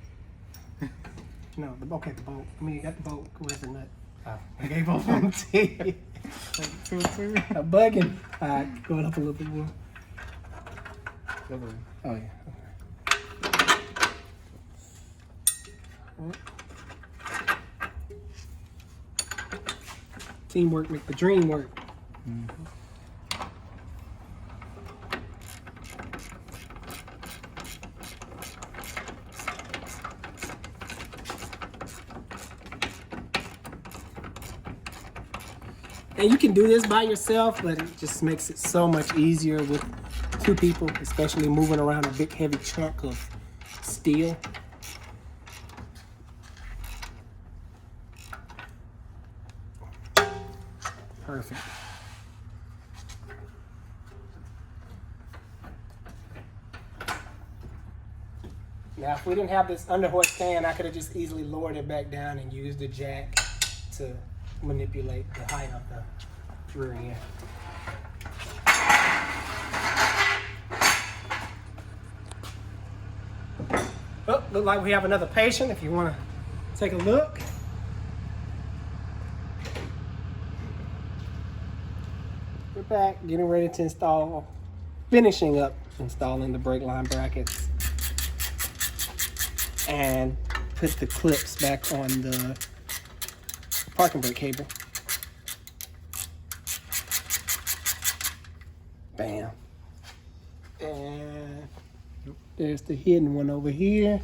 No, okay, the bolt. You got the bolt. Where's the nut? Oh, I gave both of them to you. I'm bugging. Alright, going up a little bit more. Oh, yeah. Teamwork make the dream work. Mm-hmm. And you can do this by yourself, but it just makes it so much easier with two people, especially moving around a big heavy chunk of steel. Perfect. Now, if we didn't have this underhood stand, I could have just easily lowered it back down and used the jack to manipulate the height of the rear end. Oh, look like we have another patient if you want to take a look. We're back getting ready to install, finishing up installing the brake line brackets and put the clips back on the parking brake cable. Bam. And there's the hidden one over here.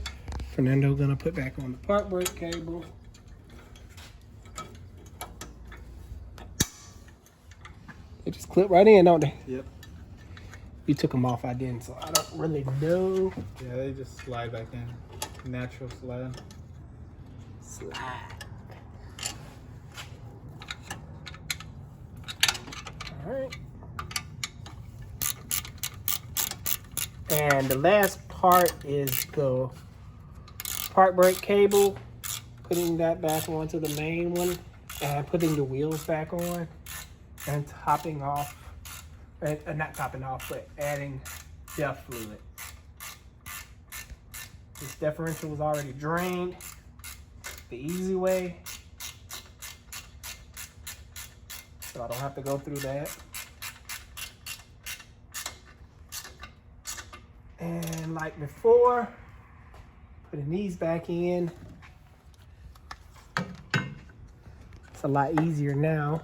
Fernando gonna put back on the park brake cable. They just clip right in, don't they? Yep. You took them off, I didn't, so I don't really know. Yeah, they just slide back in. Natural slide. Slide. Alright. And the last part is the park brake cable. Putting that back onto the main one and putting the wheels back on and topping off not topping off, but adding depth fluid. This differential was already drained the easy way, so I don't have to go through that. And like before, putting these back in, it's a lot easier now.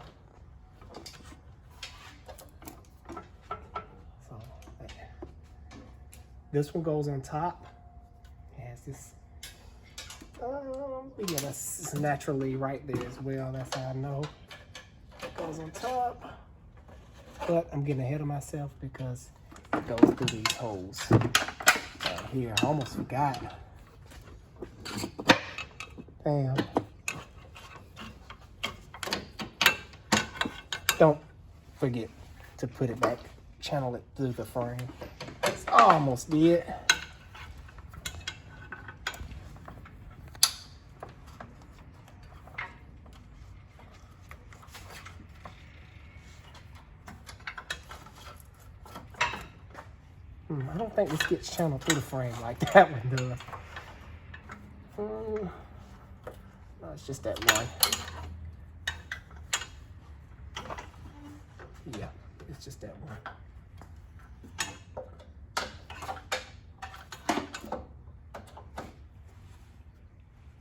So this one goes on top. It has this, yeah, that's naturally right there as well. That's how I know it goes on top. But I'm getting ahead of myself because it goes through these holes right here. I almost forgot. Damn. Don't forget to put it back, channel it through the frame. It's almost did. I don't think this gets channeled through the frame like that one does. No, it's just that one. Yeah, it's just that one.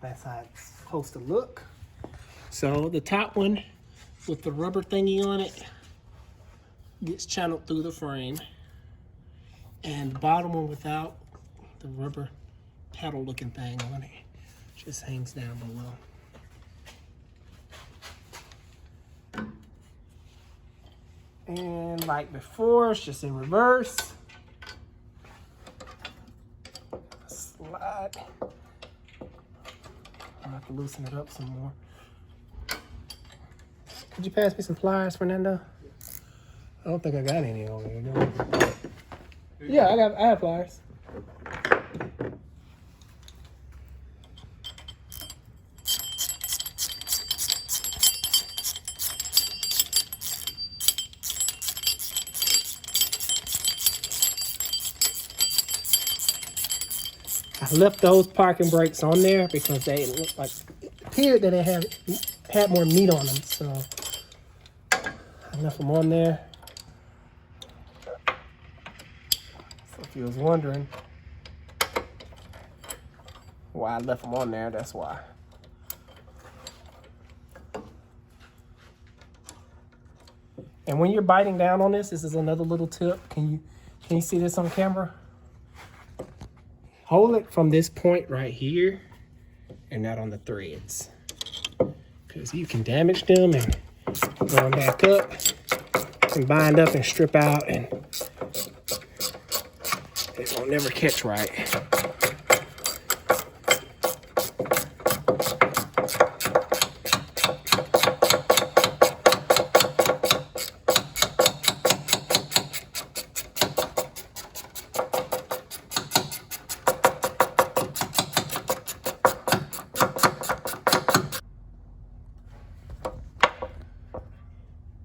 That's how it's supposed to look. So the top one with the rubber thingy on it gets channeled through the frame. And the bottom one without the rubber paddle looking thing on it just hangs down below. And like before, it's just in reverse. Slide. I'll have to loosen it up some more. Could you pass me some pliers, Fernando? I don't think I got any over here, do I? Yeah, I have pliers. I left those parking brakes on there because they looked like, appeared that they had more meat on them, so I left them on there. If you was wondering why I left them on there, that's why. And when you're biting down on this is another little tip. Can you see this on camera? Hold it from this point right here and not on the threads, because you can damage them and go them back up and bind up and strip out, and it won't never catch right.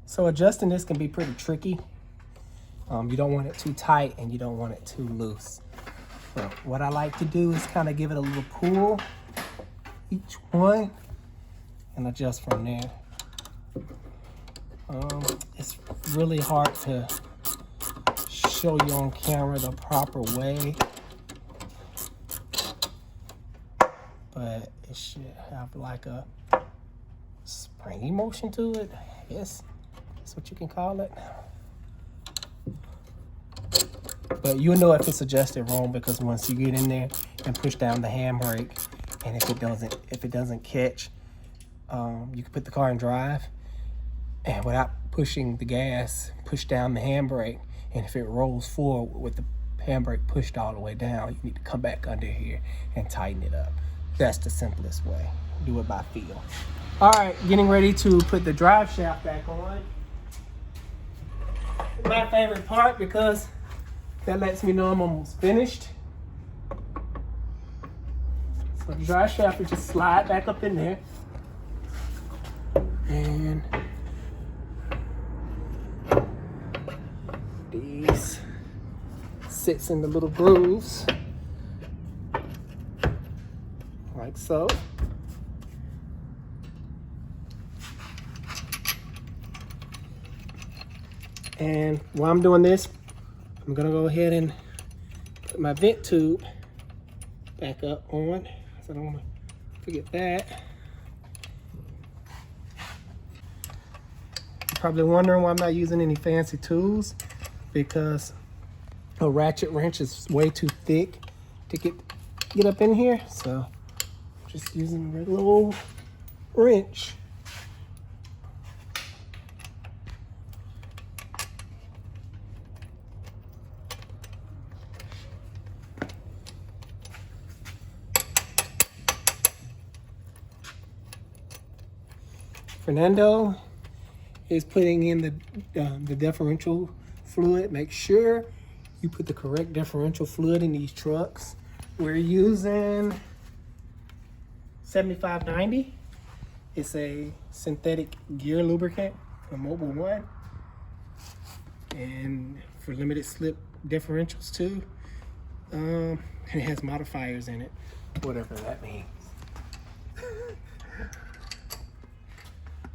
So adjusting this can be pretty tricky. You don't want it too tight and you don't want it too loose. So what I like to do is kind of give it a little pull, each one, and adjust from there. It's really hard to show you on camera the proper way, but it should have like a springy motion to it. Yes, that's what you can call it. But you'll know if it's adjusted wrong, because once you get in there and push down the handbrake, and if it doesn't catch, you can put the car in drive, and without pushing the gas, push down the handbrake, and if it rolls forward with the handbrake pushed all the way down, you need to come back under here and tighten it up. That's the simplest way. Do it by feel. All right, getting ready to put the drive shaft back on. My favorite part, because that lets me know I'm almost finished. So the drive shaft will just slide back up in there. And sits in the little grooves, like so. And while I'm doing this, I'm gonna go ahead and put my vent tube back up on, so I don't wanna forget that. Probably wondering why I'm not using any fancy tools, because a ratchet wrench is way too thick to get up in here. So just using a regular old wrench. Fernando is putting in the differential fluid. Make sure you put the correct differential fluid in these trucks. We're using 7590. It's a synthetic gear lubricant from Mobile One, and for limited slip differentials too. And it has modifiers in it, whatever that means.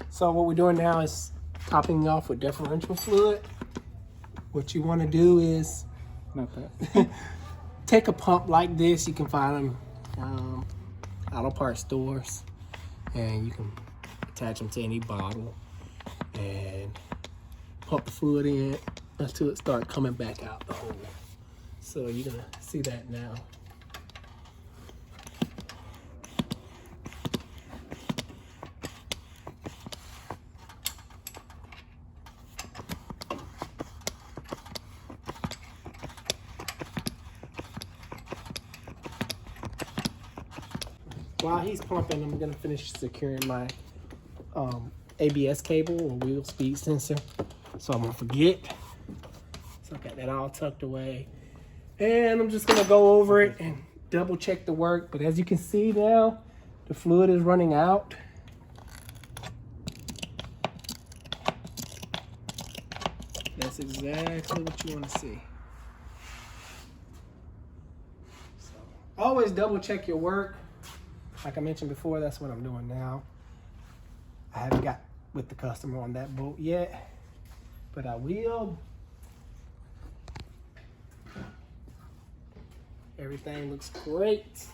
So what we're doing now is topping off with differential fluid. What you want to do is Not that. take a pump like this. You can find them auto parts stores, and you can attach them to any bottle and pump the fluid in until it starts coming back out the hole. So you're gonna see that now. While he's pumping, I'm gonna finish securing my ABS cable or wheel speed sensor, so I won't forget. So I got that all tucked away, and I'm just gonna go over it and double check the work. But as you can see now, the fluid is running out. That's exactly what you want to see. So always double check your work. Like I mentioned before, that's what I'm doing now. I haven't got with the customer on that boat yet, but I will. Everything looks great.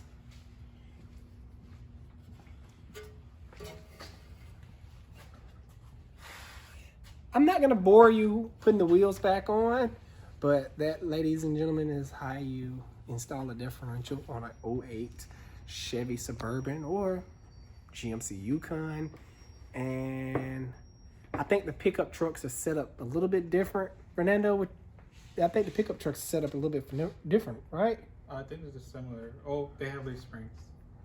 I'm not gonna bore you putting the wheels back on, but that, ladies and gentlemen, is how you install a differential on an 08 Chevy Suburban or GMC Yukon. And I think the pickup trucks are set up a little bit different. Fernando, I think the pickup trucks are set up a little bit different, right? I think it's similar. Oh, they have leaf springs.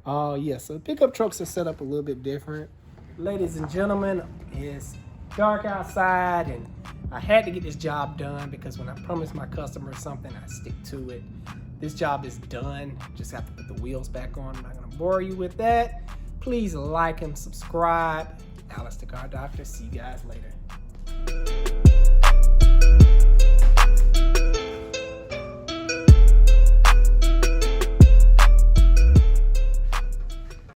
Oh, yeah. So the pickup trucks are set up a little bit different. Ladies and gentlemen, it's dark outside, and I had to get this job done because when I promise my customer something, I stick to it. This job is done. Just have to put the wheels back on. I'm not going to bore you with that. Please like and subscribe. Alice the Car Doctor. See you guys later.